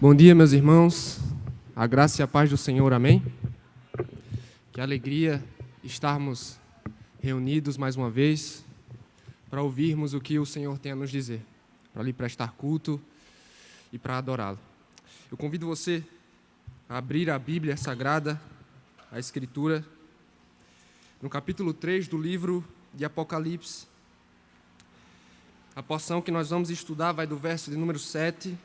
Bom dia, meus irmãos. A graça e a paz do Senhor, amém? Que alegria estarmos reunidos mais uma vez para ouvirmos o que o Senhor tem a nos dizer, para lhe prestar culto e para adorá-lo. Eu convido você a abrir a Bíblia Sagrada, a Escritura, no capítulo 3 do livro de Apocalipse. A porção que nós vamos estudar vai do verso de número 7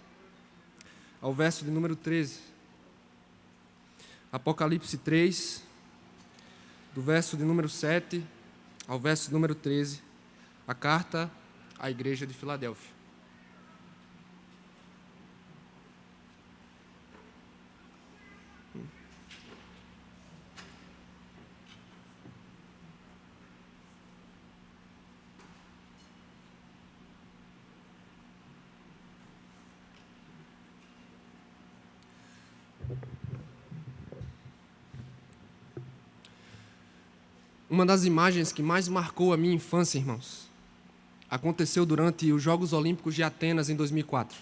ao verso de número 13. Apocalipse 3, do verso de número 7 ao verso de número 13, a carta à igreja de Filadélfia. Uma das imagens que mais marcou a minha infância, irmãos, aconteceu durante os Jogos Olímpicos de Atenas em 2004.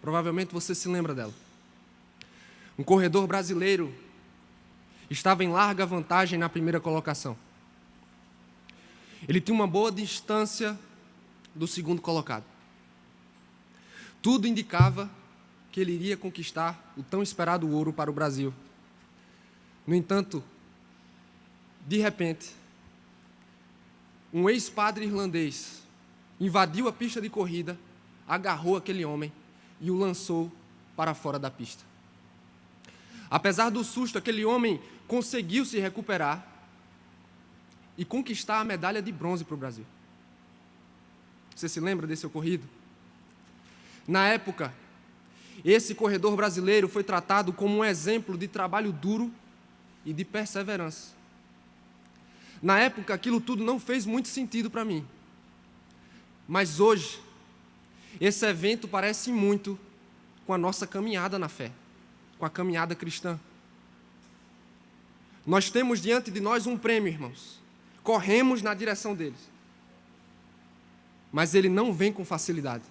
Provavelmente você se lembra dela. Um corredor brasileiro estava em larga vantagem na primeira colocação. Ele tinha uma boa distância do segundo colocado. Tudo indicava que ele iria conquistar o tão esperado ouro para o Brasil. No entanto, de repente, um ex-padre irlandês invadiu a pista de corrida, agarrou aquele homem e o lançou para fora da pista. Apesar do susto, aquele homem conseguiu se recuperar e conquistar a medalha de bronze para o Brasil. Você se lembra desse ocorrido? Na época, esse corredor brasileiro foi tratado como um exemplo de trabalho duro e de perseverança. Na época, aquilo tudo não fez muito sentido para mim. Mas hoje, esse evento parece muito com a nossa caminhada na fé, com a caminhada cristã. Nós temos diante de nós um prêmio, irmãos. Corremos na direção deles. Mas ele não vem com facilidade.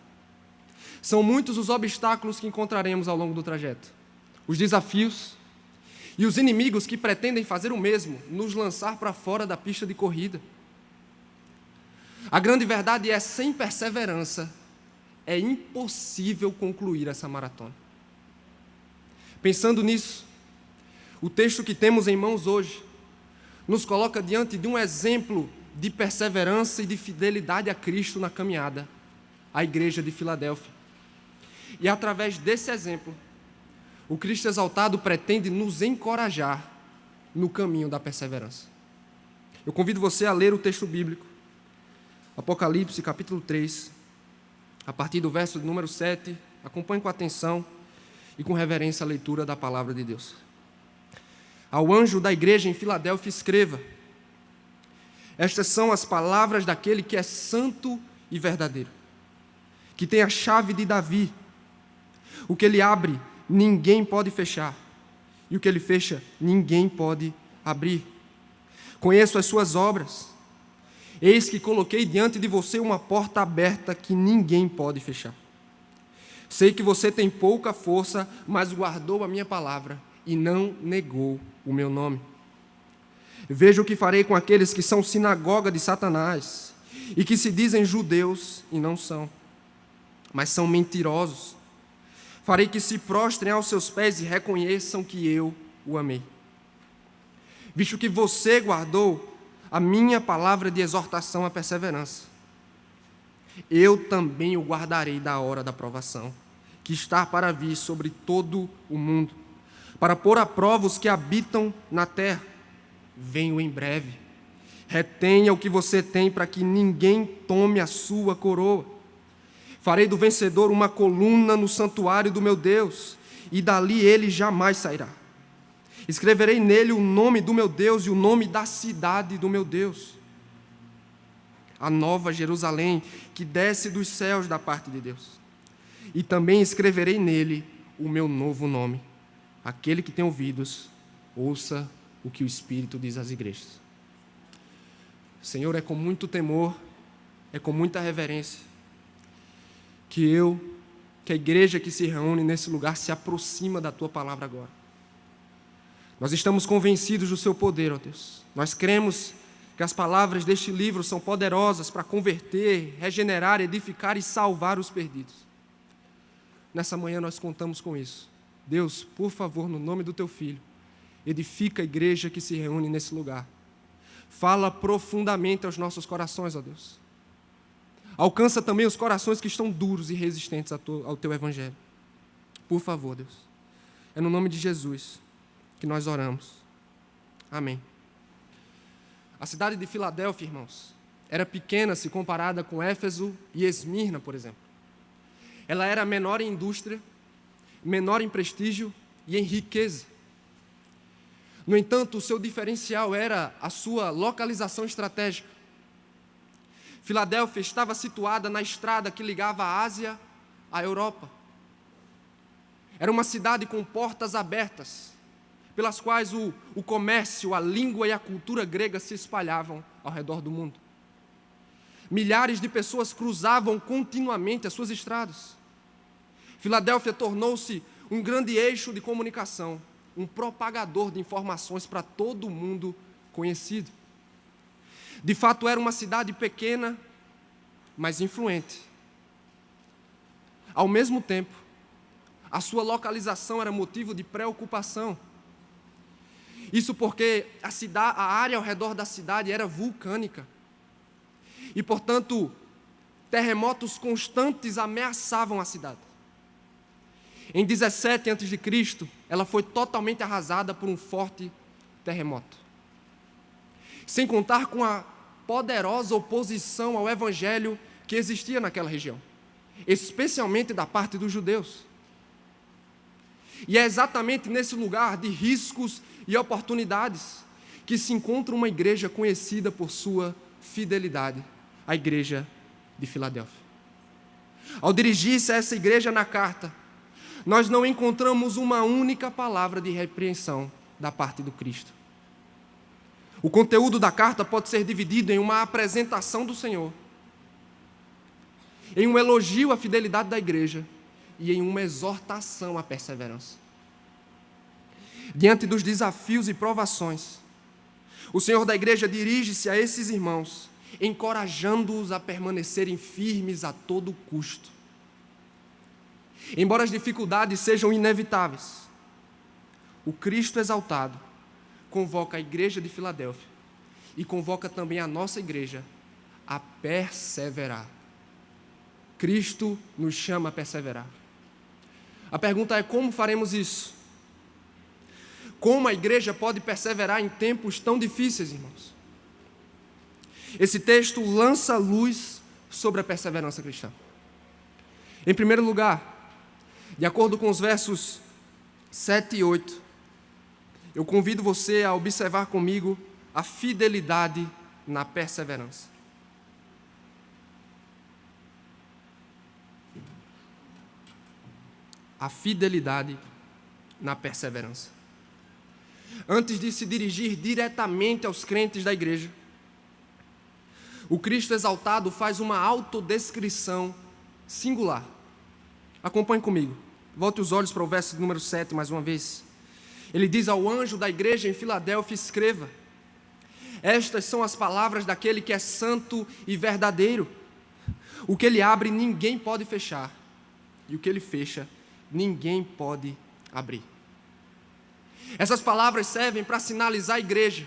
São muitos os obstáculos que encontraremos ao longo do trajeto. Os desafios e os inimigos que pretendem fazer o mesmo, nos lançar para fora da pista de corrida. A grande verdade é, sem perseverança, é impossível concluir essa maratona. Pensando nisso, o texto que temos em mãos hoje nos coloca diante de um exemplo de perseverança e de fidelidade a Cristo na caminhada, a igreja de Filadélfia. E através desse exemplo, o Cristo exaltado pretende nos encorajar no caminho da perseverança. Eu convido você a ler o texto bíblico, Apocalipse, capítulo 3, a partir do verso de número 7, acompanhe com atenção e com reverência a leitura da palavra de Deus. Ao anjo da igreja em Filadélfia escreva: estas são as palavras daquele que é santo e verdadeiro, que tem a chave de Davi. O que ele abre, ninguém pode fechar, e o que ele fecha, ninguém pode abrir. Conheço as suas obras. Eis que coloquei diante de você uma porta aberta que ninguém pode fechar. Sei que você tem pouca força, mas guardou a minha palavra e não negou o meu nome. Veja o que farei com aqueles que são sinagoga de Satanás e que se dizem judeus e não são, mas são mentirosos. Farei que se prostrem aos seus pés e reconheçam que eu o amei. Visto que você guardou a minha palavra de exortação à perseverança, eu também o guardarei da hora da provação, que está para vir sobre todo o mundo, para pôr à prova os que habitam na terra. Venho em breve. Retenha o que você tem para que ninguém tome a sua coroa. Farei do vencedor uma coluna no santuário do meu Deus, e dali ele jamais sairá. Escreverei nele o nome do meu Deus e o nome da cidade do meu Deus, a nova Jerusalém, que desce dos céus da parte de Deus. E também escreverei nele o meu novo nome. Aquele que tem ouvidos, ouça o que o Espírito diz às igrejas. Senhor, é com muito temor, é com muita reverência, que eu que a igreja que se reúne nesse lugar se aproxima da Tua palavra agora. Nós estamos convencidos do Seu poder, ó Deus. Nós cremos que as palavras deste livro são poderosas para converter, regenerar, edificar e salvar os perdidos. Nessa manhã nós contamos com isso. Deus, por favor, no nome do Teu Filho, edifica a igreja que se reúne nesse lugar. Fala profundamente aos nossos corações, ó Deus. Alcança também os corações que estão duros e resistentes ao Teu Evangelho. Por favor, Deus. É no nome de Jesus que nós oramos. Amém. A cidade de Filadélfia, irmãos, era pequena se comparada com Éfeso e Esmirna, por exemplo. Ela era menor em indústria, menor em prestígio e em riqueza. No entanto, o seu diferencial era a sua localização estratégica. Filadélfia estava situada na estrada que ligava a Ásia à Europa. Era uma cidade com portas abertas, pelas quais o comércio, a língua e a cultura grega se espalhavam ao redor do mundo. Milhares de pessoas cruzavam continuamente as suas estradas. Filadélfia tornou-se um grande eixo de comunicação, um propagador de informações para todo o mundo conhecido. De fato, era uma cidade pequena, mas influente. Ao mesmo tempo, a sua localização era motivo de preocupação. Isso porque a área ao redor da cidade era vulcânica. E, portanto, terremotos constantes ameaçavam a cidade. Em 17 a.C., ela foi totalmente arrasada por um forte terremoto. Sem contar com a poderosa oposição ao Evangelho que existia naquela região, especialmente da parte dos judeus. E é exatamente nesse lugar de riscos e oportunidades que se encontra uma igreja conhecida por sua fidelidade, a igreja de Filadélfia. Ao dirigir-se a essa igreja na carta, nós não encontramos uma única palavra de repreensão da parte do Cristo. O conteúdo da carta pode ser dividido em uma apresentação do Senhor, em um elogio à fidelidade da igreja e em uma exortação à perseverança. Diante dos desafios e provações, o Senhor da igreja dirige-se a esses irmãos, encorajando-os a permanecerem firmes a todo custo. Embora as dificuldades sejam inevitáveis, o Cristo exaltado convoca a igreja de Filadélfia e convoca também a nossa igreja a perseverar. Cristo nos chama a perseverar. A pergunta é: como faremos isso? Como a igreja pode perseverar em tempos tão difíceis, irmãos? Esse texto lança luz sobre a perseverança cristã. Em primeiro lugar, de acordo com os versos 7 e 8, eu convido você a observar comigo a fidelidade na perseverança. A fidelidade na perseverança. Antes de se dirigir diretamente aos crentes da igreja, o Cristo exaltado faz uma autodescrição singular. Acompanhe comigo. Volte os olhos para o verso número 7 mais uma vez. Ele diz ao anjo da igreja em Filadélfia: escreva: estas são as palavras daquele que é santo e verdadeiro. O que ele abre, ninguém pode fechar, e o que ele fecha, ninguém pode abrir. Essas palavras servem para sinalizar à igreja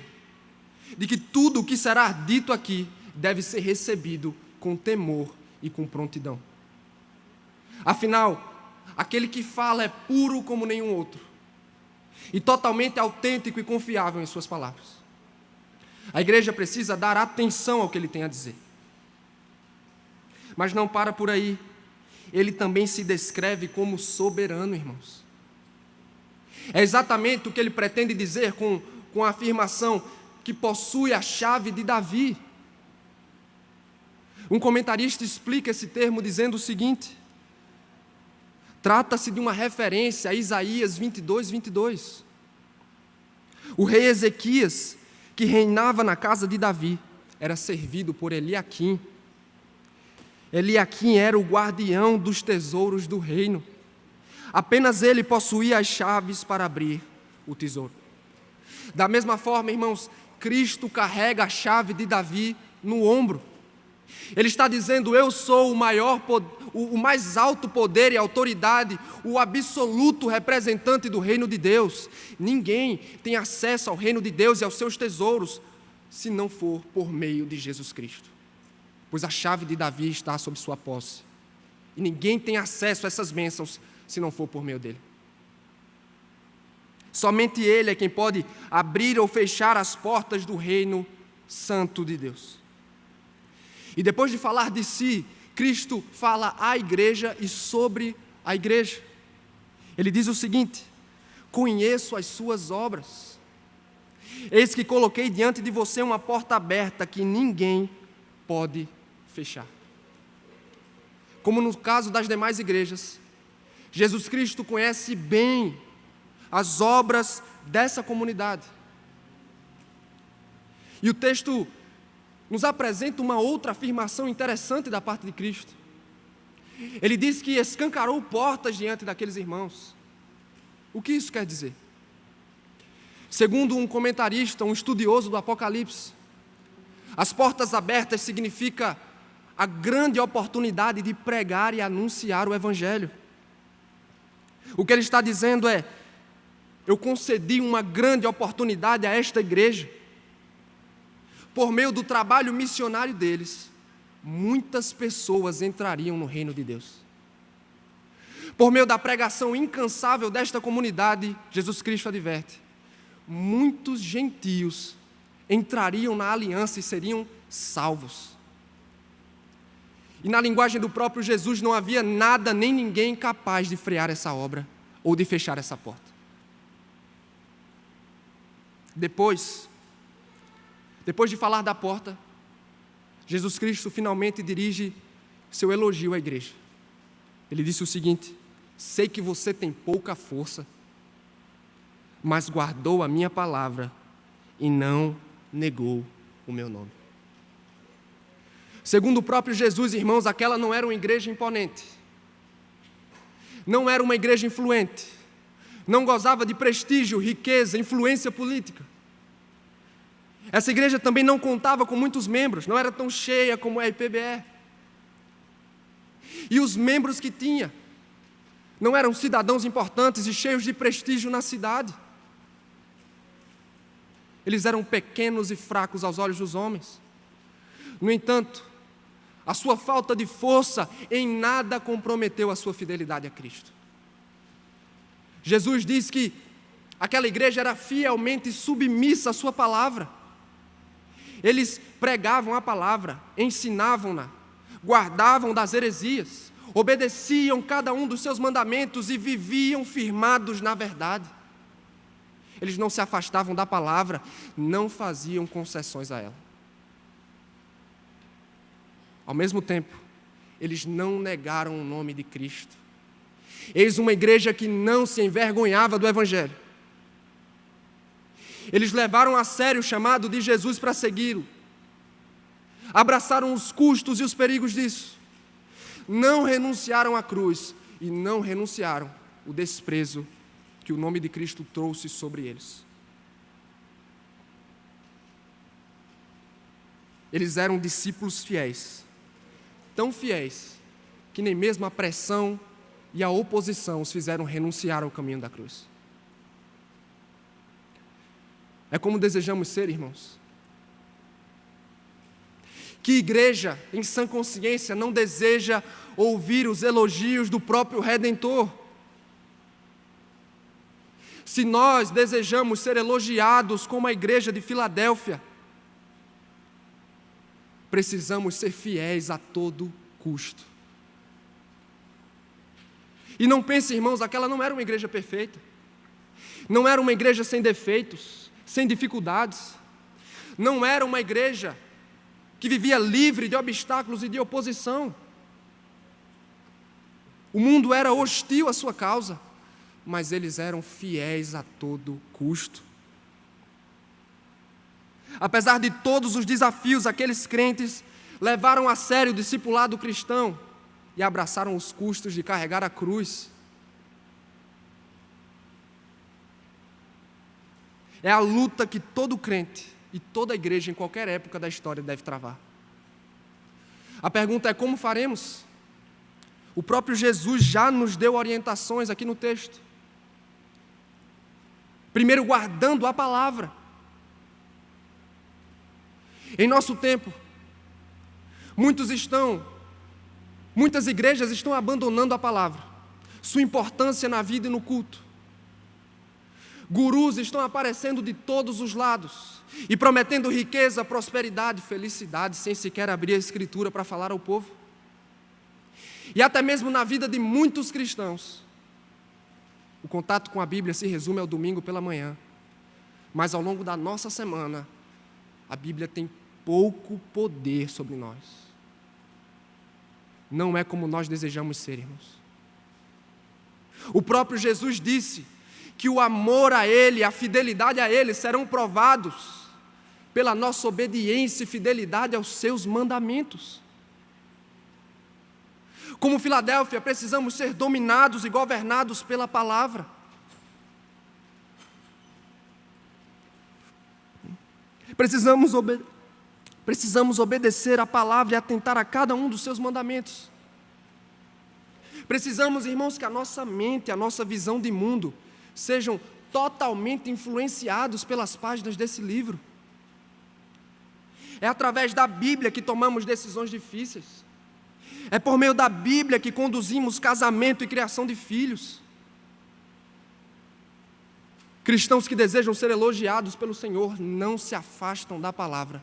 de que tudo o que será dito aqui deve ser recebido com temor e com prontidão. Afinal, aquele que fala é puro como nenhum outro e totalmente autêntico e confiável em suas palavras. A igreja precisa dar atenção ao que ele tem a dizer. Mas não para por aí. Ele também se descreve como soberano, irmãos. É exatamente o que ele pretende dizer com a afirmação que possui a chave de Davi. Um comentarista explica esse termo dizendo o seguinte: trata-se de uma referência a Isaías 22. O rei Ezequias, que reinava na casa de Davi, era servido por Eliaquim. Eliaquim era o guardião dos tesouros do reino. Apenas ele possuía as chaves para abrir o tesouro. Da mesma forma, irmãos, Cristo carrega a chave de Davi no ombro. Ele está dizendo: eu sou o mais alto poder e autoridade, o absoluto representante do reino de Deus. Ninguém tem acesso ao reino de Deus e aos seus tesouros se não for por meio de Jesus Cristo, pois a chave de Davi está sob sua posse. E ninguém tem acesso a essas bênçãos se não for por meio dele. Somente ele é quem pode abrir ou fechar as portas do reino santo de Deus. E depois de falar de si, Cristo fala à igreja e sobre a igreja. Ele diz o seguinte: conheço as suas obras. Eis que coloquei diante de você uma porta aberta que ninguém pode fechar. Como no caso das demais igrejas, Jesus Cristo conhece bem as obras dessa comunidade. E o texto nos apresenta uma outra afirmação interessante da parte de Cristo. Ele diz que escancarou portas diante daqueles irmãos. O que isso quer dizer? Segundo um comentarista, um estudioso do Apocalipse, as portas abertas significa a grande oportunidade de pregar e anunciar o Evangelho. O que ele está dizendo é: eu concedi uma grande oportunidade a esta igreja. Por meio do trabalho missionário deles, muitas pessoas entrariam no reino de Deus. Por meio da pregação incansável desta comunidade, Jesus Cristo adverte: muitos gentios entrariam na aliança e seriam salvos. E na linguagem do próprio Jesus, não havia nada nem ninguém capaz de frear essa obra ou de fechar essa porta. Depois de falar da porta, Jesus Cristo finalmente dirige seu elogio à igreja. Ele disse o seguinte: sei que você tem pouca força, mas guardou a minha palavra e não negou o meu nome. Segundo o próprio Jesus, irmãos, aquela não era uma igreja imponente, não era uma igreja influente, não gozava de prestígio, riqueza, influência política. Essa igreja também não contava com muitos membros, não era tão cheia como a IPBE. E os membros que tinha não eram cidadãos importantes e cheios de prestígio na cidade. Eles eram pequenos e fracos aos olhos dos homens. No entanto, a sua falta de força em nada comprometeu a sua fidelidade a Cristo. Jesus diz que aquela igreja era fielmente submissa à sua palavra. Eles pregavam a palavra, ensinavam-na, guardavam das heresias, obedeciam cada um dos seus mandamentos e viviam firmados na verdade. Eles não se afastavam da palavra, não faziam concessões a ela. Ao mesmo tempo, eles não negaram o nome de Cristo. Eis uma igreja que não se envergonhava do Evangelho. Eles levaram a sério o chamado de Jesus para segui-lo. Abraçaram os custos e os perigos disso. Não renunciaram à cruz e não renunciaram o desprezo que o nome de Cristo trouxe sobre eles. Eles eram discípulos fiéis, tão fiéis que nem mesmo a pressão e a oposição os fizeram renunciar ao caminho da cruz. É como desejamos ser, irmãos. Que igreja, em sã consciência, não deseja ouvir os elogios do próprio Redentor? Se nós desejamos ser elogiados como a igreja de Filadélfia, precisamos ser fiéis a todo custo. E não pense, irmãos, aquela não era uma igreja perfeita. Não era uma igreja sem defeitos, sem dificuldades. Não era uma igreja que vivia livre de obstáculos e de oposição. O mundo era hostil à sua causa, mas eles eram fiéis a todo custo. Apesar de todos os desafios, aqueles crentes levaram a sério o discipulado cristão e abraçaram os custos de carregar a cruz. É a luta que todo crente e toda igreja em qualquer época da história deve travar. A pergunta é: como faremos? O próprio Jesus já nos deu orientações aqui no texto. Primeiro, guardando a palavra. Em nosso tempo, muitas igrejas estão abandonando a palavra, sua importância na vida e no culto. Gurus estão aparecendo de todos os lados e prometendo riqueza, prosperidade, felicidade, sem sequer abrir a Escritura para falar ao povo. E até mesmo na vida de muitos cristãos, o contato com a Bíblia se resume ao domingo pela manhã, mas ao longo da nossa semana, a Bíblia tem pouco poder sobre nós. Não é como nós desejamos ser, irmãos. O próprio Jesus disse que o amor a Ele, a fidelidade a Ele serão provados pela nossa obediência e fidelidade aos seus mandamentos. Como Filadélfia, precisamos ser dominados e governados pela palavra. Precisamos obedecer a palavra e atentar a cada um dos seus mandamentos. Precisamos, irmãos, que a nossa mente, a nossa visão de mundo sejam totalmente influenciados pelas páginas desse livro. É através da Bíblia que tomamos decisões difíceis. É por meio da Bíblia que conduzimos casamento e criação de filhos. Cristãos que desejam ser elogiados pelo Senhor não se afastam da palavra,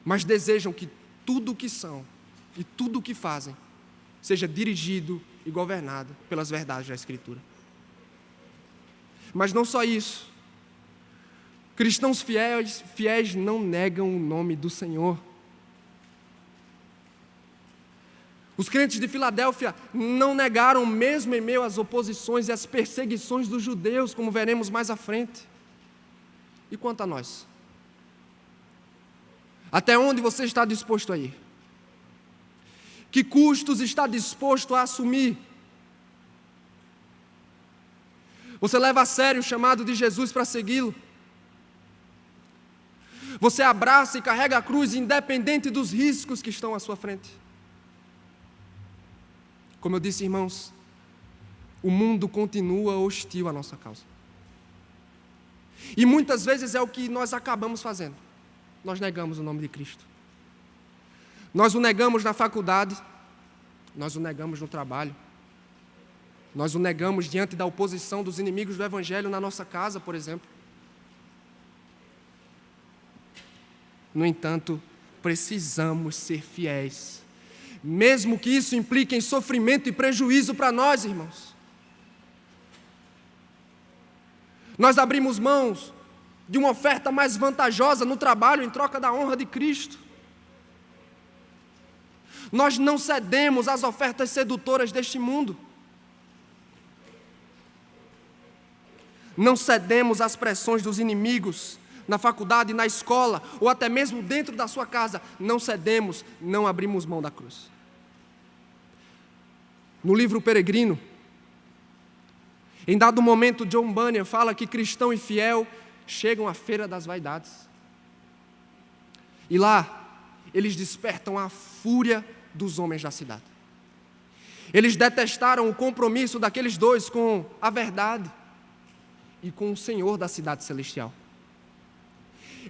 mas desejam que tudo o que são e tudo o que fazem seja dirigido e governado pelas verdades da Escritura. Mas não só isso. Cristãos fiéis não negam o nome do Senhor. Os crentes de Filadélfia não negaram, mesmo em meio às oposições e às perseguições dos judeus, como veremos mais à frente. E quanto a nós? Até onde você está disposto a ir? Que custos está disposto a assumir? Você leva a sério o chamado de Jesus para segui-lo? Você abraça e carrega a cruz independente dos riscos que estão à sua frente? Como eu disse, irmãos, o mundo continua hostil à nossa causa. E muitas vezes é o que nós acabamos fazendo. Nós negamos o nome de Cristo. Nós o negamos na faculdade, nós o negamos no trabalho, nós o negamos diante da oposição dos inimigos do Evangelho na nossa casa, por exemplo. No entanto, precisamos ser fiéis, mesmo que isso implique em sofrimento e prejuízo para nós, irmãos. Nós abrimos mãos de uma oferta mais vantajosa no trabalho em troca da honra de Cristo. Nós não cedemos às ofertas sedutoras deste mundo. Não cedemos às pressões dos inimigos na faculdade, na escola, ou até mesmo dentro da sua casa. Não cedemos, não abrimos mão da cruz. No livro Peregrino, em dado momento, John Bunyan fala que cristão e fiel chegam à feira das vaidades. E lá, eles despertam a fúria dos homens da cidade. Eles detestaram o compromisso daqueles dois com a verdade e com o Senhor da cidade celestial.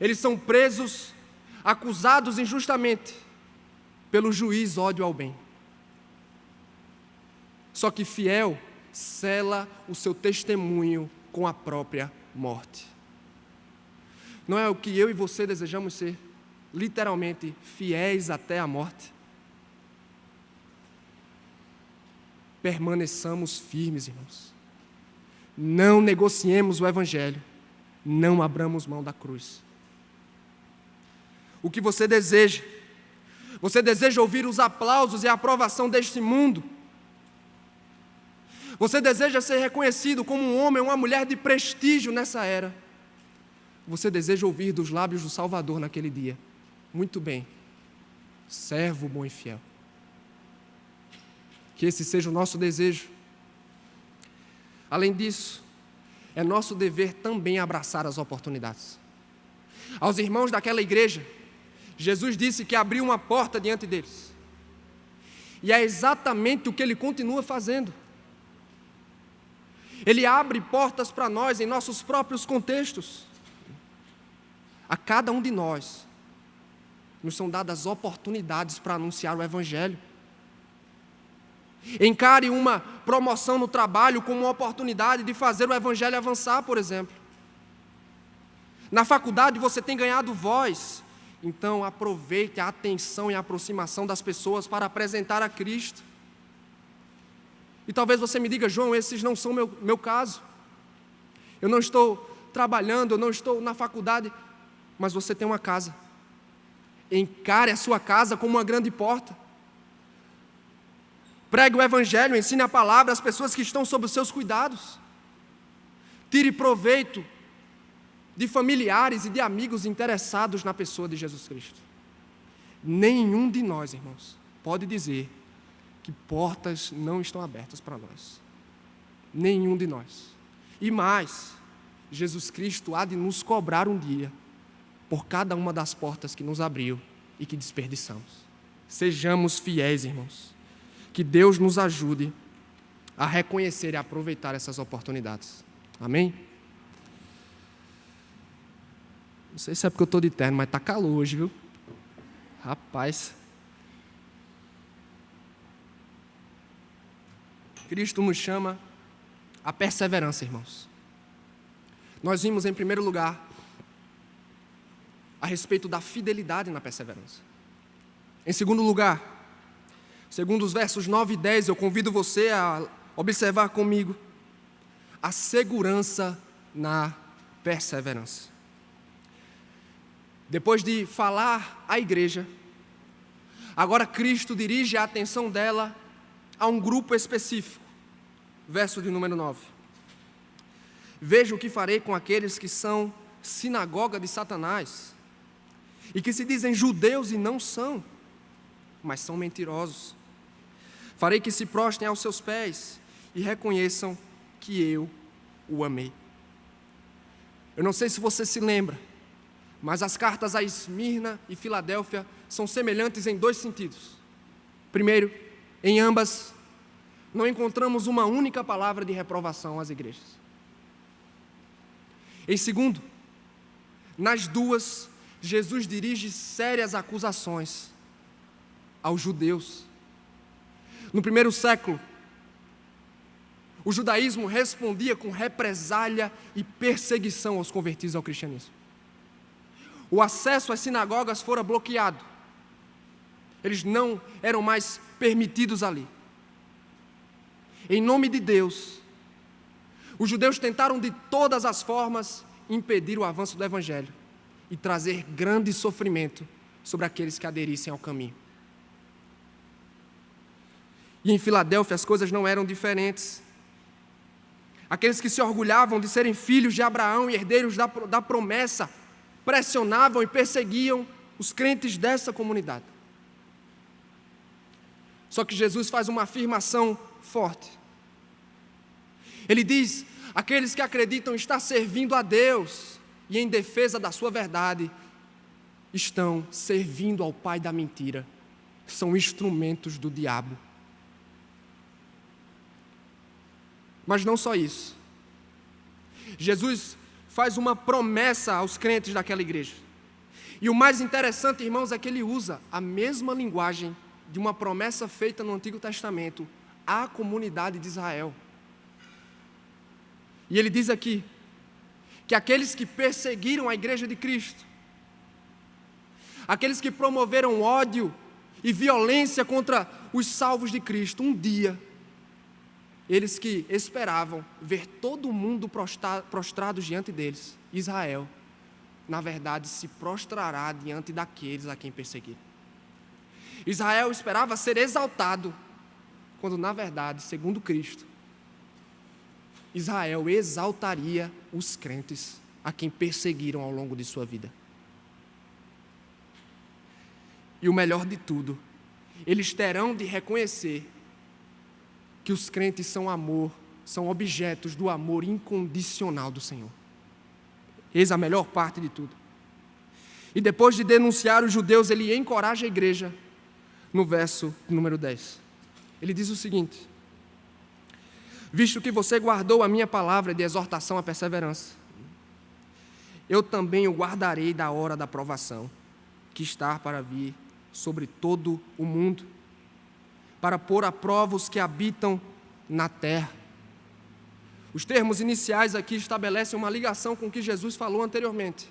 Eles são presos, acusados injustamente pelo juiz ódio ao bem. Só que fiel sela o seu testemunho com a própria morte. Não é o que eu e você desejamos ser? Literalmente, fiéis até a morte. Permaneçamos firmes, irmãos. Não negociemos o Evangelho. Não abramos mão da cruz. O que você deseja? Você deseja ouvir os aplausos e a aprovação deste mundo? Você deseja ser reconhecido como um homem ou uma mulher de prestígio nessa era? Você deseja ouvir dos lábios do Salvador naquele dia: muito bem, servo bom e fiel. Que esse seja o nosso desejo. Além disso, é nosso dever também abraçar as oportunidades. Aos irmãos daquela igreja, Jesus disse que abriu uma porta diante deles. E é exatamente o que Ele continua fazendo. Ele abre portas para nós em nossos próprios contextos. A cada um de nós nos são dadas oportunidades para anunciar o Evangelho. Encare uma promoção no trabalho como uma oportunidade de fazer o Evangelho avançar, por exemplo. Na faculdade você tem ganhado voz, então aproveite a atenção e a aproximação das pessoas para apresentar a Cristo. E talvez você me diga: João, esses não são meu caso. Eu não estou trabalhando, eu não estou na faculdade, mas você tem uma casa. Encare a sua casa como uma grande porta. Pregue o Evangelho, ensine a palavra às pessoas que estão sob os seus cuidados. Tire proveito de familiares e de amigos interessados na pessoa de Jesus Cristo. Nenhum de nós, irmãos, pode dizer que portas não estão abertas para nós. Nenhum de nós. E mais, Jesus Cristo há de nos cobrar um dia por cada uma das portas que nos abriu e que desperdiçamos. Sejamos fiéis, irmãos. Que Deus nos ajude a reconhecer e aproveitar essas oportunidades. Amém? Não sei se é porque eu estou de terno, mas está calor hoje, viu? Rapaz. Cristo nos chama à perseverança, irmãos. Nós vimos, em primeiro lugar, a respeito da fidelidade na perseverança. Em segundo lugar, segundo os versos 9 e 10, eu convido você a observar comigo a segurança na perseverança. Depois de falar à igreja, agora Cristo dirige a atenção dela a um grupo específico. Verso de número 9. Veja o que farei com aqueles que são sinagoga de Satanás e que se dizem judeus e não são, mas são mentirosos. Farei que se prostrem aos seus pés e reconheçam que eu o amei. Eu não sei se você se lembra, mas as cartas a Esmirna e Filadélfia são semelhantes em dois sentidos. Primeiro, em ambas, não encontramos uma única palavra de reprovação às igrejas. Em segundo, nas duas, Jesus dirige sérias acusações aos judeus. No primeiro século, o judaísmo respondia com represália e perseguição aos convertidos ao cristianismo. O acesso às sinagogas fora bloqueado. Eles não eram mais permitidos ali. Em nome de Deus, os judeus tentaram de todas as formas impedir o avanço do Evangelho e trazer grande sofrimento sobre aqueles que aderissem ao caminho. E em Filadélfia as coisas não eram diferentes. Aqueles que se orgulhavam de serem filhos de Abraão e herdeiros da promessa pressionavam e perseguiam os crentes dessa comunidade. Só que Jesus faz uma afirmação forte. Ele diz: aqueles que acreditam estar servindo a Deus e em defesa da sua verdade, estão servindo ao pai da mentira, são instrumentos do diabo. Mas não só isso. Jesus faz uma promessa aos crentes daquela igreja. E o mais interessante, irmãos, é que ele usa a mesma linguagem de uma promessa feita no Antigo Testamento à comunidade de Israel. E ele diz aqui que aqueles que perseguiram a igreja de Cristo, aqueles que promoveram ódio e violência contra os salvos de Cristo, um dia, eles que esperavam ver todo mundo prostrado diante deles, Israel, na verdade, se prostrará diante daqueles a quem perseguiram. Israel esperava ser exaltado, quando, na verdade, segundo Cristo, Israel exaltaria os crentes a quem perseguiram ao longo de sua vida. E o melhor de tudo, eles terão de reconhecer que os crentes são amor, são objetos do amor incondicional do Senhor. Eis a melhor parte de tudo. E depois de denunciar os judeus, ele encoraja a igreja no verso número 10. Ele diz o seguinte: visto que você guardou a minha palavra de exortação à perseverança, eu também o guardarei da hora da provação, que está para vir sobre todo o mundo, para pôr à prova os que habitam na terra. Os termos iniciais aqui estabelecem uma ligação com o que Jesus falou anteriormente.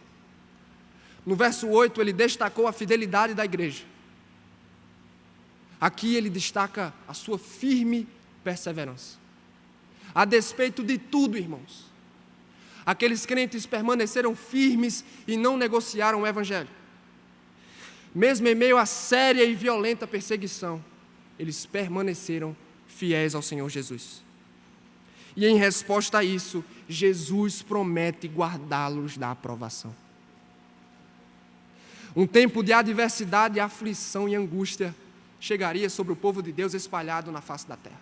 No verso 8, ele destacou a fidelidade da igreja. Aqui ele destaca a sua firme perseverança. A despeito de tudo, irmãos, aqueles crentes permaneceram firmes e não negociaram o evangelho. Mesmo em meio à séria e violenta perseguição, eles permaneceram fiéis ao Senhor Jesus. E em resposta a isso, Jesus promete guardá-los da aprovação. Um tempo de adversidade, aflição e angústia chegaria sobre o povo de Deus espalhado na face da terra.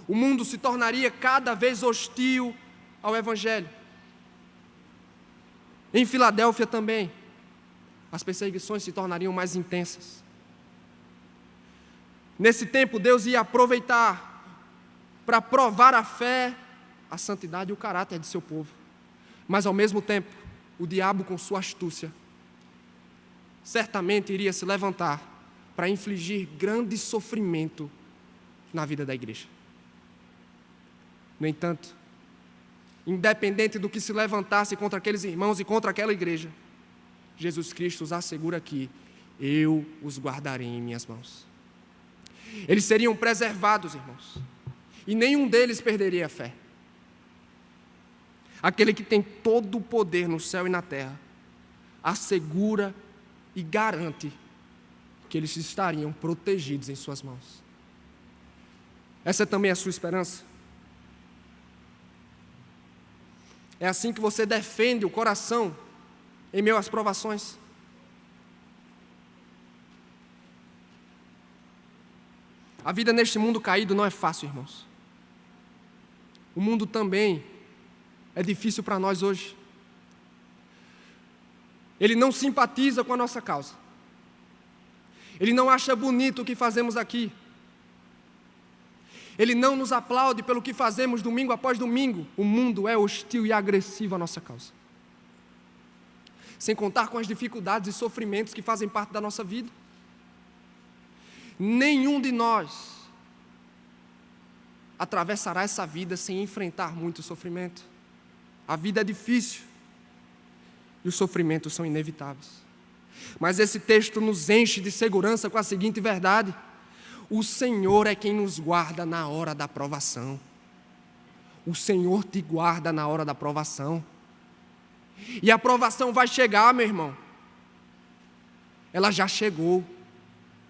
O mundo se tornaria cada vez hostil ao evangelho. Em Filadélfia também, as perseguições se tornariam mais intensas. Nesse tempo, Deus ia aproveitar para provar a fé, a santidade e o caráter de seu povo. Mas, ao mesmo tempo, o diabo, com sua astúcia, certamente iria se levantar para infligir grande sofrimento na vida da igreja. No entanto, independente do que se levantasse contra aqueles irmãos e contra aquela igreja, Jesus Cristo os assegura que eu os guardarei em minhas mãos. Eles seriam preservados, irmãos, e nenhum deles perderia a fé. Aquele que tem todo o poder no céu e na terra assegura e garante que eles estariam protegidos em suas mãos. Essa é também a sua esperança. É assim que você defende o coração em meio às provações. A vida neste mundo caído não é fácil, irmãos. O mundo também é difícil para nós hoje. Ele não simpatiza com a nossa causa. Ele não acha bonito o que fazemos aqui. Ele não nos aplaude pelo que fazemos domingo após domingo. O mundo é hostil e agressivo à nossa causa. Sem contar com as dificuldades e sofrimentos que fazem parte da nossa vida. Nenhum de nós atravessará essa vida sem enfrentar muito sofrimento. A vida é difícil e os sofrimentos são inevitáveis. Mas esse texto nos enche de segurança com a seguinte verdade: o Senhor é quem nos guarda na hora da provação. O Senhor te guarda na hora da provação. E a provação vai chegar, meu irmão. Ela já chegou.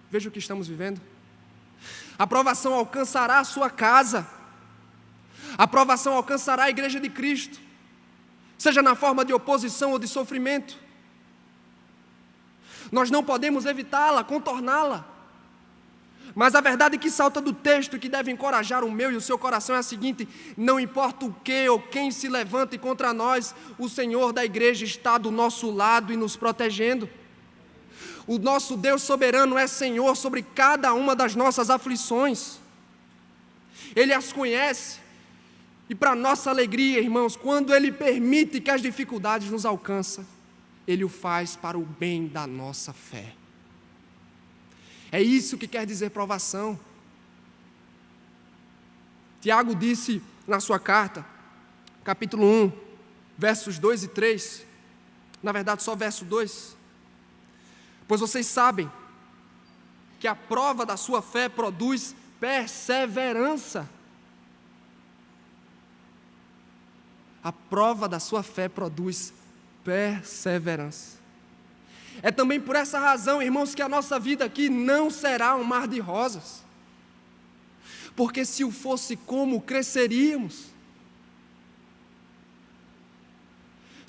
Veja o que estamos vivendo. A provação alcançará a sua casa. A provação alcançará a igreja de Cristo, seja na forma de oposição ou de sofrimento. Nós não podemos evitá-la, contorná-la. Mas a verdade que salta do texto e que deve encorajar o meu e o seu coração é a seguinte: não importa o que ou quem se levante contra nós, o Senhor da igreja está do nosso lado e nos protegendo. O nosso Deus soberano é Senhor sobre cada uma das nossas aflições. Ele as conhece. E para nossa alegria, irmãos, quando Ele permite que as dificuldades nos alcancem, Ele o faz para o bem da nossa fé. É isso que quer dizer provação. Tiago disse na sua carta, capítulo 1, versos 2 e 3, na verdade só verso 2, pois vocês sabem que a prova da sua fé produz perseverança. A prova da sua fé produz perseverança. É também por essa razão, irmãos, que a nossa vida aqui não será um mar de rosas. Porque se o fosse, como cresceríamos?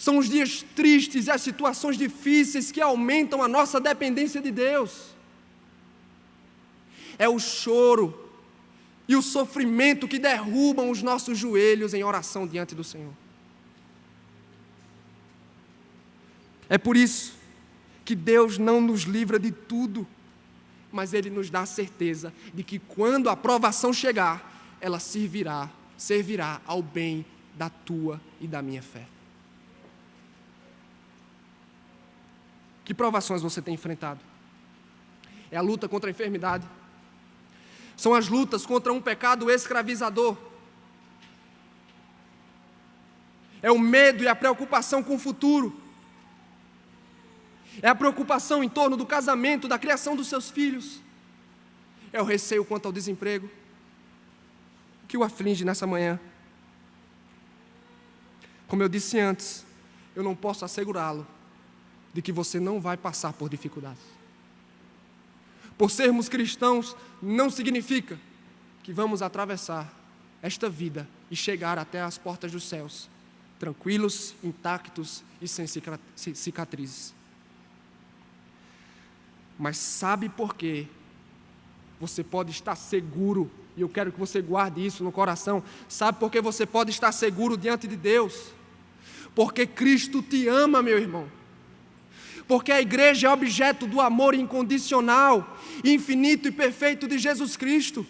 São os dias tristes e as situações difíceis que aumentam a nossa dependência de Deus. É o choro e o sofrimento que derrubam os nossos joelhos em oração diante do Senhor. É por isso que Deus não nos livra de tudo, mas Ele nos dá a certeza de que quando a provação chegar, ela servirá ao bem da tua e da minha fé. Que provações você tem enfrentado? É a luta contra a enfermidade. São as lutas contra um pecado escravizador. É o medo e a preocupação com o futuro. É a preocupação em torno do casamento, da criação dos seus filhos. É o receio quanto ao desemprego. O que o aflige nessa manhã? Como eu disse antes, eu não posso assegurá-lo de que você não vai passar por dificuldades. Por sermos cristãos, não significa que vamos atravessar esta vida e chegar até as portas dos céus, tranquilos, intactos e sem cicatrizes. Mas sabe por quê? Você pode estar seguro, e eu quero que você guarde isso no coração. Sabe por que você pode estar seguro diante de Deus? Porque Cristo te ama, meu irmão. Porque a igreja é objeto do amor incondicional, infinito e perfeito de Jesus Cristo.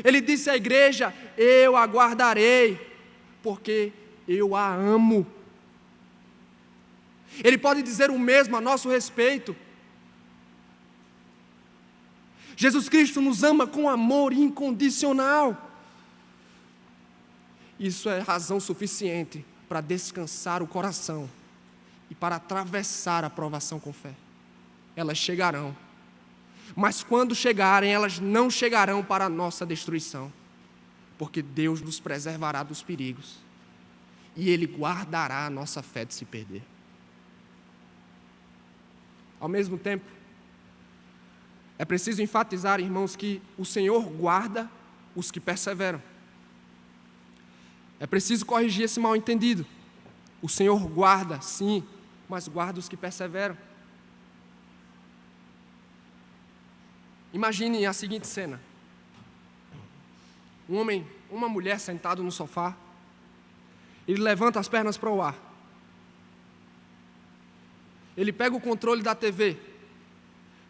Ele disse à igreja: eu a guardarei, porque eu a amo. Ele pode dizer o mesmo a nosso respeito. Jesus Cristo nos ama com amor incondicional. Isso é razão suficiente para descansar o coração e para atravessar a provação com fé. Elas chegarão, mas quando chegarem, elas não chegarão para a nossa destruição, porque Deus nos preservará dos perigos e Ele guardará a nossa fé de se perder. Ao mesmo tempo, é preciso enfatizar, irmãos, que o Senhor guarda os que perseveram. É preciso corrigir esse mal-entendido. O Senhor guarda, sim, mas guarda os que perseveram. Imagine a seguinte cena: um homem, uma mulher sentado no sofá, ele levanta as pernas para o ar. Ele pega o controle da TV,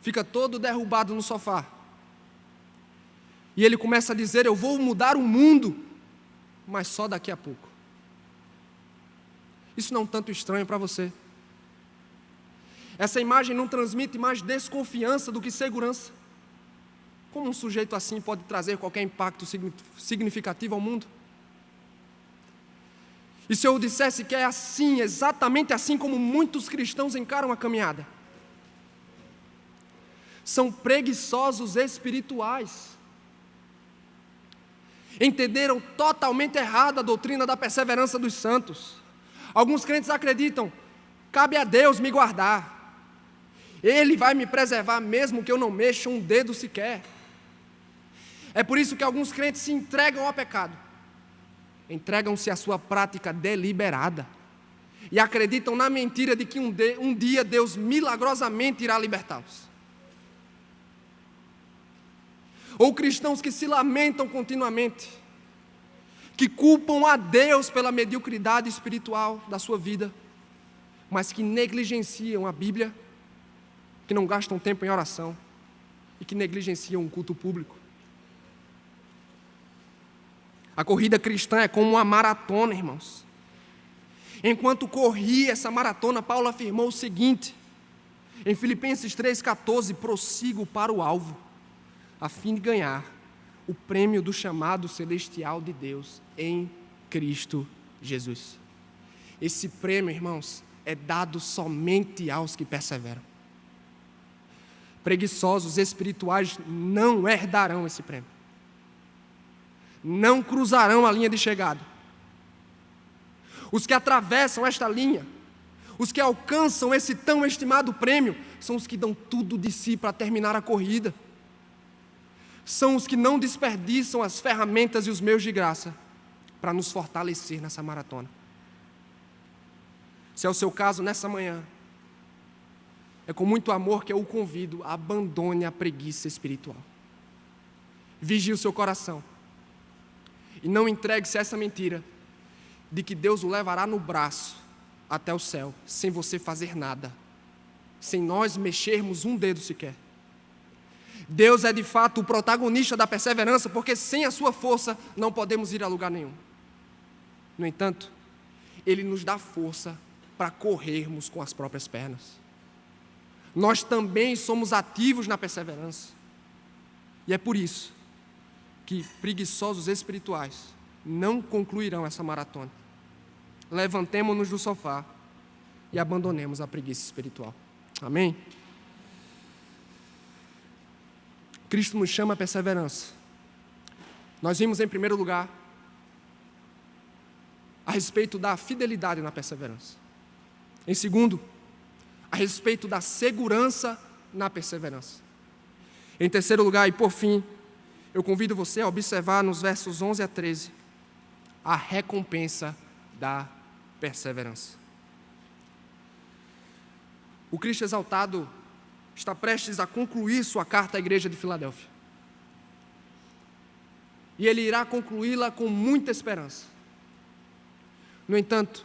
fica todo derrubado no sofá. E ele começa a dizer: eu vou mudar o mundo, mas só daqui a pouco. Isso não é um tanto estranho para você? Essa imagem não transmite mais desconfiança do que segurança? Como um sujeito assim pode trazer qualquer impacto significativo ao mundo? E se eu dissesse que é assim, exatamente assim como muitos cristãos encaram a caminhada? São preguiçosos espirituais. Entenderam totalmente errado a doutrina da perseverança dos santos. Alguns crentes acreditam: cabe a Deus me guardar. Ele vai me preservar mesmo que eu não mexa um dedo sequer. É por isso que alguns crentes se entregam ao pecado. Entregam-se à sua prática deliberada. E acreditam na mentira de que um dia Deus milagrosamente irá libertá-los. Ou cristãos que se lamentam continuamente, que culpam a Deus pela mediocridade espiritual da sua vida, mas que negligenciam a Bíblia, que não gastam tempo em oração e que negligenciam um culto público. A corrida cristã é como uma maratona, irmãos. Enquanto corria essa maratona, Paulo afirmou o seguinte, em Filipenses 3,14: prossigo para o alvo, a fim de ganhar o prêmio do chamado celestial de Deus em Cristo Jesus. Esse prêmio, irmãos, é dado somente aos que perseveram. Preguiçosos espirituais não herdarão esse prêmio. Não cruzarão a linha de chegada. Os que atravessam esta linha, os que alcançam esse tão estimado prêmio, são os que dão tudo de si para terminar a corrida. São os que não desperdiçam as ferramentas e os meios de graça para nos fortalecer nessa maratona. Se é o seu caso nessa manhã, é com muito amor que eu o convido a abandone a preguiça espiritual. Vigie o seu coração. E não entregue-se a essa mentira de que Deus o levará no braço até o céu, sem você fazer nada, sem nós mexermos um dedo sequer. Deus é de fato o protagonista da perseverança, porque sem a sua força não podemos ir a lugar nenhum. No entanto, Ele nos dá força para corrermos com as próprias pernas. Nós também somos ativos na perseverança. E é por isso que preguiçosos espirituais não concluirão essa maratona. Levantemo-nos do sofá e abandonemos a preguiça espiritual. Amém? Cristo nos chama a perseverança. Nós vimos em primeiro lugar a respeito da fidelidade na perseverança. Em segundo, a respeito da segurança na perseverança. Em terceiro lugar, e por fim, eu convido você a observar nos versos 11 a 13 a recompensa da perseverança. O Cristo exaltado está prestes a concluir sua carta à igreja de Filadélfia. E ele irá concluí-la com muita esperança. No entanto,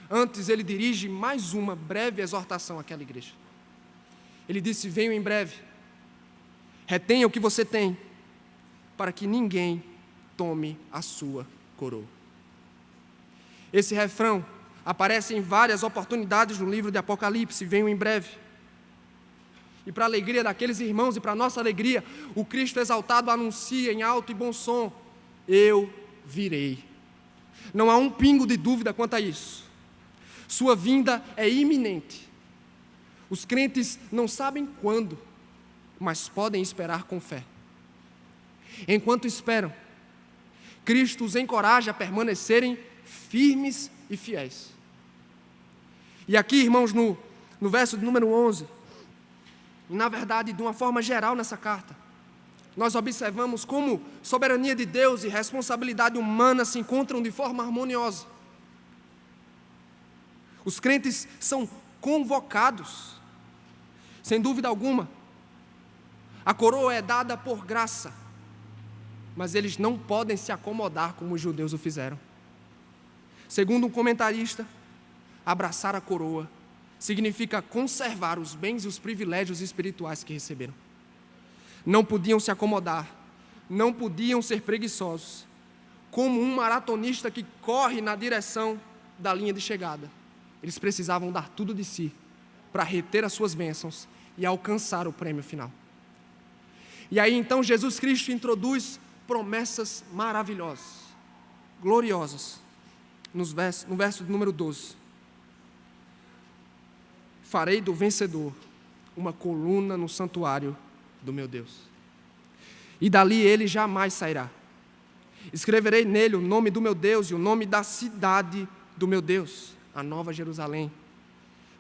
antes ele dirige mais uma breve exortação àquela igreja. Ele disse: venho em breve, retenha o que você tem, para que ninguém tome a sua coroa. Esse refrão aparece em várias oportunidades no livro de Apocalipse: venho em breve. E para a alegria daqueles irmãos e para a nossa alegria, o Cristo exaltado anuncia em alto e bom som: eu virei. Não há um pingo de dúvida quanto a isso. Sua vinda é iminente. Os crentes não sabem quando, mas podem esperar com fé. Enquanto esperam, Cristo os encoraja a permanecerem firmes e fiéis. E aqui, irmãos, no verso de número 11, e na verdade, de uma forma geral nessa carta, nós observamos como soberania de Deus e responsabilidade humana se encontram de forma harmoniosa. Os crentes são convocados, sem dúvida alguma. A coroa é dada por graça, mas eles não podem se acomodar como os judeus o fizeram. Segundo um comentarista, abraçar a coroa significa conservar os bens e os privilégios espirituais que receberam. Não podiam se acomodar, não podiam ser preguiçosos, como um maratonista que corre na direção da linha de chegada. Eles precisavam dar tudo de si para reter as suas bênçãos e alcançar o prêmio final. E aí então Jesus Cristo introduz promessas maravilhosas, gloriosas, no verso número 12. Farei do vencedor uma coluna no santuário do meu Deus, e dali ele jamais sairá. Escreverei nele o nome do meu Deus e o nome da cidade do meu Deus, a Nova Jerusalém,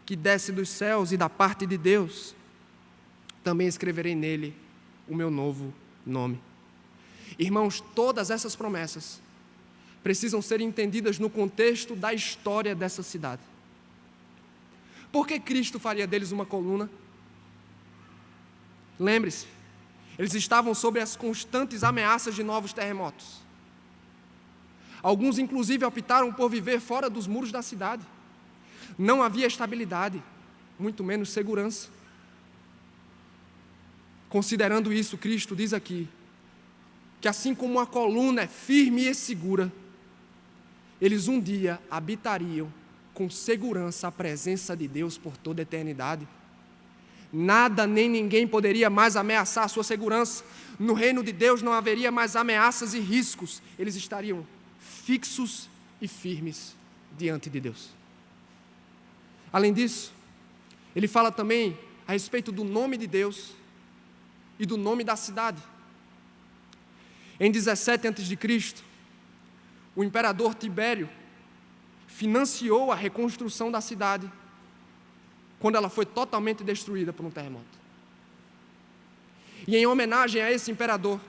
que desce dos céus e da parte de Deus. Também escreverei nele o meu novo nome. Irmãos, todas essas promessas precisam ser entendidas no contexto da história dessa cidade. Por que Cristo faria deles uma coluna? Lembre-se, eles estavam sob as constantes ameaças de novos terremotos. Alguns, inclusive, optaram por viver fora dos muros da cidade. Não havia estabilidade, muito menos segurança. Considerando isso, Cristo diz aqui que assim como a coluna é firme e segura, eles um dia habitariam com segurança a presença de Deus por toda a eternidade. Nada nem ninguém poderia mais ameaçar a sua segurança. No reino de Deus não haveria mais ameaças e riscos. Eles estariam fixos e firmes diante de Deus. Além disso, ele fala também a respeito do nome de Deus e do nome da cidade. Em 17 a.C., o imperador Tibério financiou a reconstrução da cidade quando ela foi totalmente destruída por um terremoto. E em homenagem a esse imperador,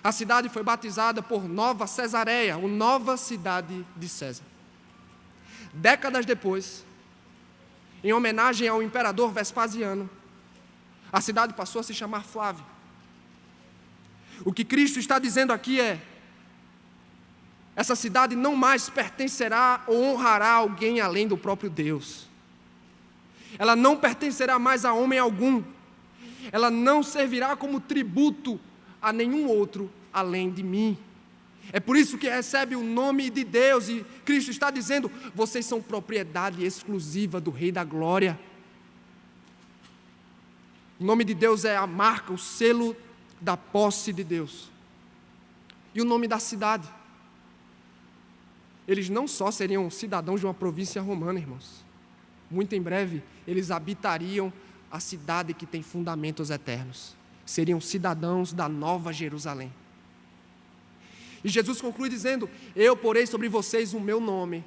a cidade foi batizada por Nova Cesareia, ou Nova Cidade de César. décadas depois, em homenagem ao imperador Vespasiano, a cidade passou a se chamar Flávia. O que Cristo está dizendo aqui é: essa cidade não mais pertencerá ou honrará alguém além do próprio Deus. Ela não pertencerá mais a homem algum. Ela não servirá como tributo a nenhum outro além de mim. É por isso que recebe o nome de Deus, e Cristo está dizendo: vocês são propriedade exclusiva do Rei da Glória. O nome de Deus é a marca, o selo da posse de Deus. E o nome da cidade? Eles não só seriam cidadãos de uma província romana, irmãos. Muito em breve, eles habitariam a cidade que tem fundamentos eternos. Seriam cidadãos da Nova Jerusalém. E Jesus conclui dizendo: eu porei sobre vocês o meu nome,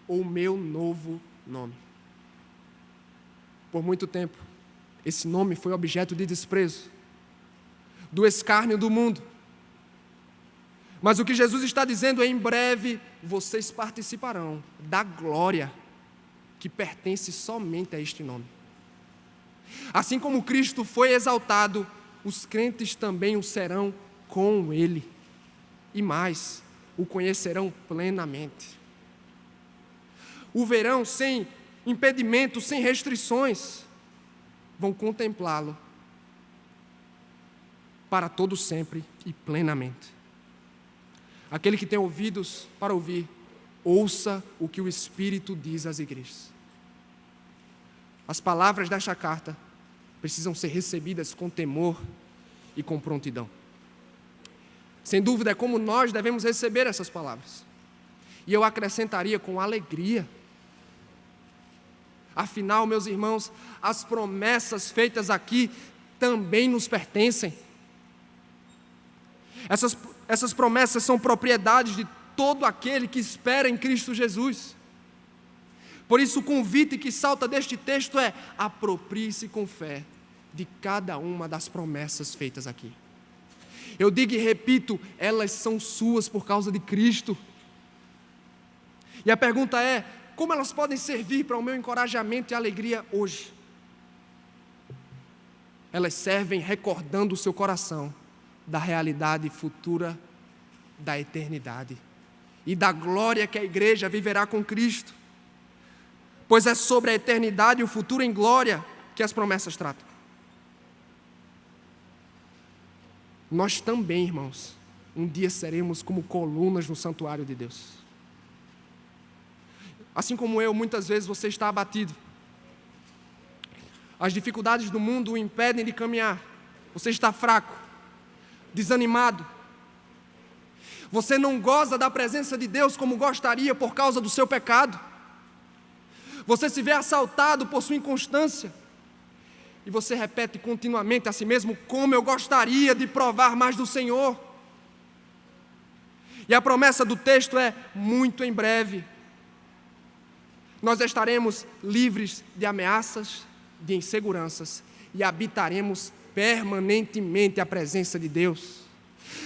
ou o meu novo nome. Por muito tempo, esse nome foi objeto de desprezo, do escárnio do mundo. Mas o que Jesus está dizendo é: em breve vocês participarão da glória que pertence somente a este nome. Assim como Cristo foi exaltado, os crentes também o serão com Ele. E mais, o conhecerão plenamente. O verão sem impedimento, sem restrições. Vão contemplá-lo para todo sempre e plenamente. Aquele que tem ouvidos para ouvir, ouça o que o Espírito diz às igrejas. As palavras desta carta precisam ser recebidas com temor e com prontidão. Sem dúvida, é como nós devemos receber essas palavras. E eu acrescentaria: com alegria. Afinal, meus irmãos, as promessas feitas aqui também nos pertencem. Essas promessas são propriedades de todo aquele que espera em Cristo Jesus. Por isso, o convite que salta deste texto é: aproprie-se com fé de cada uma das promessas feitas aqui. Eu digo e repito, elas são suas por causa de Cristo. E a pergunta é: como elas podem servir para o meu encorajamento e alegria hoje? Elas servem recordando o seu coração da realidade futura da eternidade e da glória que a igreja viverá com Cristo. Pois é sobre a eternidade e o futuro em glória que as promessas tratam. Nós também, irmãos, um dia seremos como colunas no santuário de Deus. Assim como eu, muitas vezes você está abatido. As dificuldades do mundo o impedem de caminhar. Você está fraco, desanimado. Você não goza da presença de Deus como gostaria por causa do seu pecado. Você se vê assaltado por sua inconstância. E você repete continuamente a si mesmo: como eu gostaria de provar mais do Senhor. E a promessa do texto é: muito em breve nós estaremos livres de ameaças, de inseguranças, e habitaremos permanentemente a presença de Deus.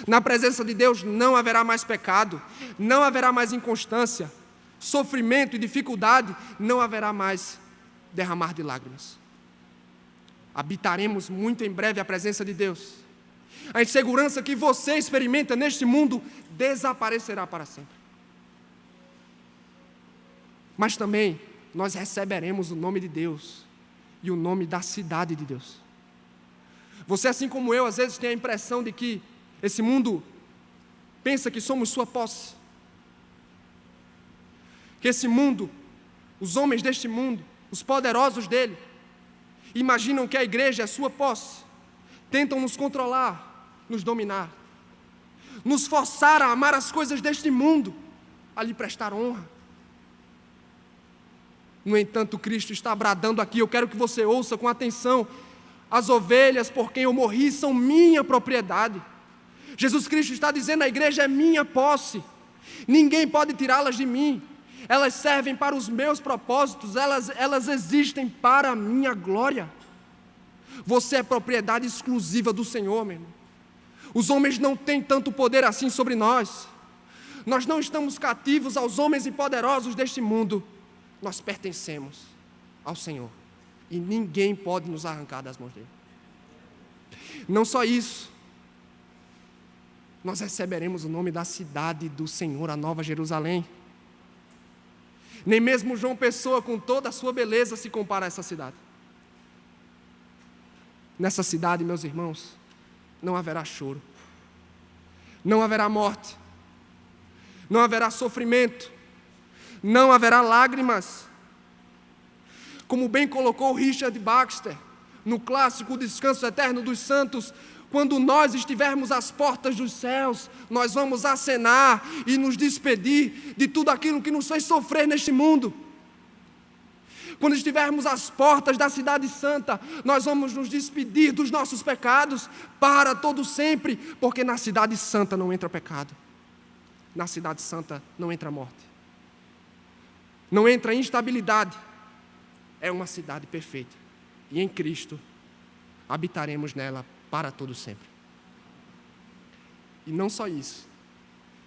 Na presença de Deus não haverá mais pecado, não haverá mais inconstância, sofrimento e dificuldade, não haverá mais derramar de lágrimas. Habitaremos muito em breve a presença de Deus. A insegurança que você experimenta neste mundo desaparecerá para sempre. Mas também nós receberemos o nome de Deus e o nome da cidade de Deus. Você, assim como eu, às vezes tem a impressão de que esse mundo pensa que somos sua posse. Que esse mundo, os homens deste mundo, os poderosos dele, imaginam que a igreja é sua posse, tentam nos controlar, nos dominar, nos forçar a amar as coisas deste mundo, a lhe prestar honra. No entanto, Cristo está bradando aqui: eu quero que você ouça com atenção: as ovelhas por quem eu morri são minha propriedade. Jesus Cristo está dizendo: a igreja é minha posse, ninguém pode tirá-las de mim. Elas servem para os meus propósitos, elas existem para a minha glória. Você é propriedade exclusiva do Senhor, meu irmão. Os homens não têm tanto poder assim sobre nós. Nós não estamos cativos aos homens e poderosos deste mundo. Nós pertencemos ao Senhor e ninguém pode nos arrancar das mãos dele. Não só isso, nós receberemos o nome da cidade do Senhor, a Nova Jerusalém. Nem mesmo João Pessoa, com toda a sua beleza, se compara a essa cidade. Nessa cidade, meus irmãos, não haverá choro, não haverá morte, não haverá sofrimento, não haverá lágrimas. Como bem colocou Richard Baxter no clássico Descanso Eterno dos Santos, quando nós estivermos às portas dos céus, nós vamos acenar e nos despedir de tudo aquilo que nos fez sofrer neste mundo. Quando estivermos às portas da cidade santa, nós vamos nos despedir dos nossos pecados para todo sempre, porque na cidade santa não entra pecado, na cidade santa não entra morte, não entra instabilidade. É uma cidade perfeita, e em Cristo habitaremos nela para todo sempre. E não só isso,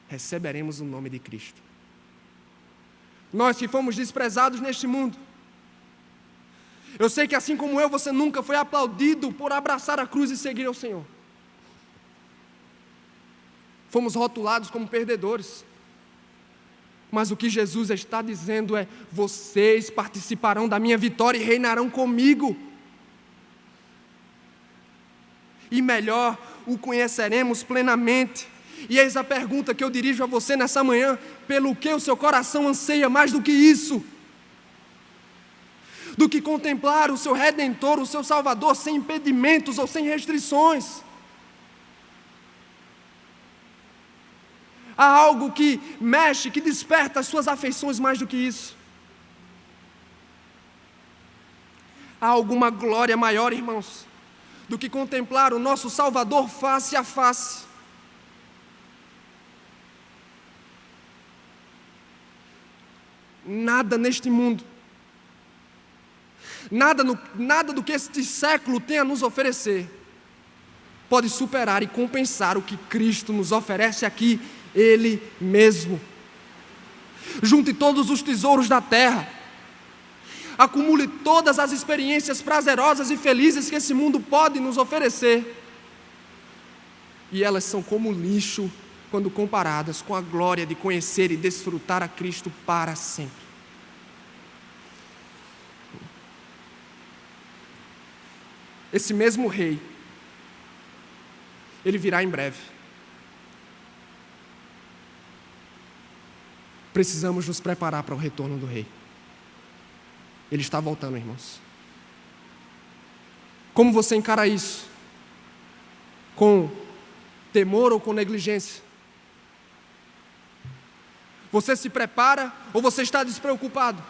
receberemos o nome de Cristo. Nós que fomos desprezados neste mundo, eu sei que assim como eu, você nunca foi aplaudido por abraçar a cruz e seguir ao Senhor. Fomos rotulados como perdedores. Mas o que Jesus está dizendo é: vocês participarão da minha vitória e reinarão comigo. E melhor, o conheceremos plenamente. E eis a pergunta que eu dirijo a você nessa manhã: pelo que o seu coração anseia mais do que isso? Do que contemplar o seu Redentor, o seu Salvador, sem impedimentos ou sem restrições? Há algo que mexe, que desperta as suas afeições mais do que isso? Há alguma glória maior, irmãos, do que contemplar o nosso Salvador face a face? Nada neste mundo, nada do que este século tem a nos oferecer pode superar e compensar o que Cristo nos oferece aqui, Ele mesmo. Junte todos os tesouros da terra, acumule todas as experiências prazerosas e felizes que esse mundo pode nos oferecer, e elas são como lixo quando comparadas com a glória de conhecer e desfrutar a Cristo para sempre. Esse mesmo Rei, Ele virá em breve. Precisamos nos preparar para o retorno do Rei. Ele está voltando, irmãos. Como você encara isso? Com temor ou com negligência? Você se prepara ou você está despreocupado?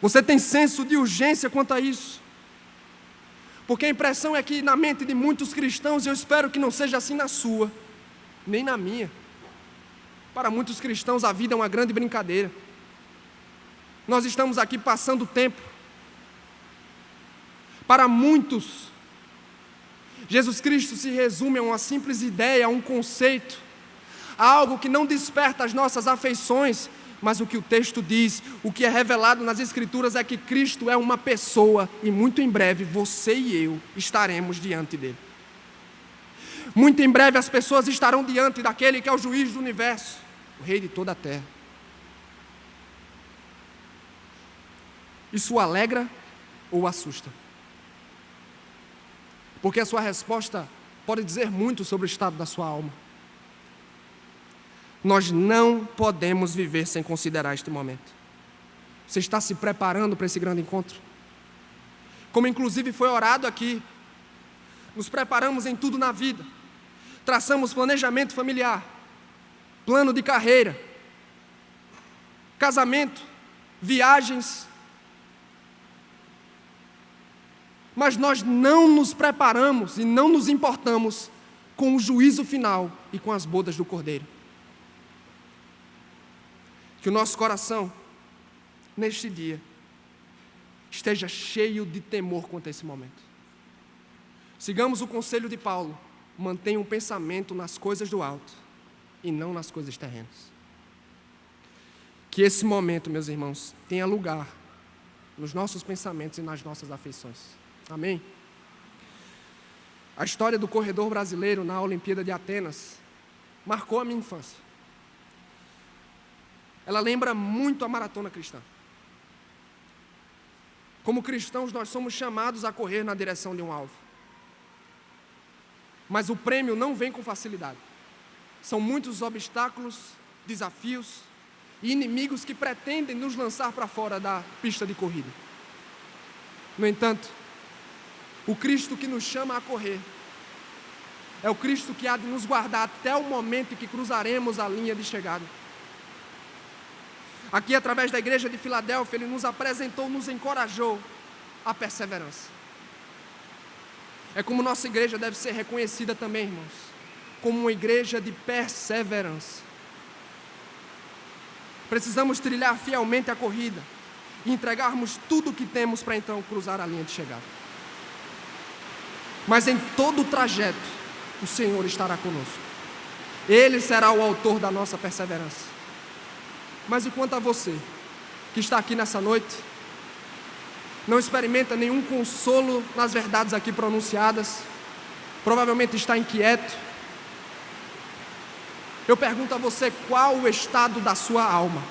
Você tem senso de urgência quanto a isso? Porque a impressão é que na mente de muitos cristãos, e eu espero que não seja assim na sua, nem na minha, para muitos cristãos a vida é uma grande brincadeira. Nós estamos aqui passando tempo. Para muitos, Jesus Cristo se resume a uma simples ideia, a um conceito, a algo que não desperta as nossas afeições, mas o que o texto diz, o que é revelado nas Escrituras é que Cristo é uma pessoa e muito em breve você e eu estaremos diante dele. Muito em breve as pessoas estarão diante daquele que é o juiz do universo, o Rei de toda a terra. Isso o alegra ou o assusta? Porque a sua resposta pode dizer muito sobre o estado da sua alma. Nós não podemos viver sem considerar este momento. Você está se preparando para esse grande encontro? Como inclusive foi orado aqui, nos preparamos em tudo na vida. Traçamos planejamento familiar, plano de carreira, casamento, viagens. Mas nós não nos preparamos e não nos importamos com o juízo final e com as bodas do Cordeiro. Que o nosso coração, neste dia, esteja cheio de temor quanto a esse momento. Sigamos o conselho de Paulo: mantenha um pensamento nas coisas do alto e não nas coisas terrenas. Que esse momento, meus irmãos, tenha lugar nos nossos pensamentos e nas nossas afeições. Amém? A história do corredor brasileiro na Olimpíada de Atenas marcou a minha infância. Ela lembra muito a maratona cristã. Como cristãos, nós somos chamados a correr na direção de um alvo. Mas o prêmio não vem com facilidade. São muitos obstáculos, desafios e inimigos que pretendem nos lançar para fora da pista de corrida. No entanto, o Cristo que nos chama a correr é o Cristo que há de nos guardar até o momento em que cruzaremos a linha de chegada. Aqui, através da igreja de Filadélfia, Ele nos apresentou, nos encorajou à perseverança. É como nossa igreja deve ser reconhecida também, irmãos, como uma igreja de perseverança. Precisamos trilhar fielmente a corrida e entregarmos tudo o que temos para então cruzar a linha de chegada. Mas em todo o trajeto, o Senhor estará conosco. Ele será o autor da nossa perseverança. Mas e quanto a você, que está aqui nessa noite, não experimenta nenhum consolo nas verdades aqui pronunciadas, provavelmente está inquieto, eu pergunto a você, qual o estado da sua alma?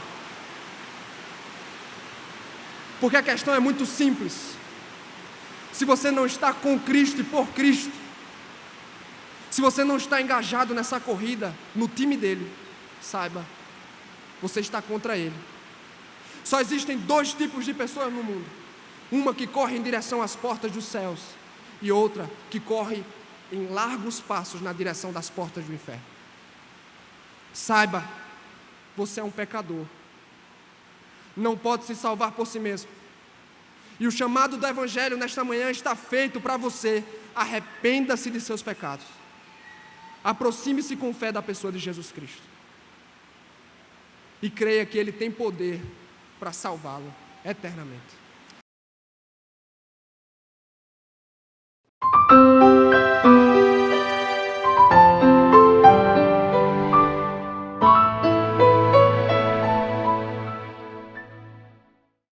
Porque a questão é muito simples. Se você não está com Cristo e por Cristo, se você não está engajado nessa corrida, no time dele, saiba, você está contra ele. Só existem dois tipos de pessoas no mundo. Uma que corre em direção às portas dos céus e outra que corre em largos passos na direção das portas do inferno. Saiba, você é um pecador. Não pode se salvar por si mesmo. E o chamado do Evangelho nesta manhã está feito para você. Arrependa-se de seus pecados. Aproxime-se com fé da pessoa de Jesus Cristo. E creia que Ele tem poder para salvá-lo eternamente.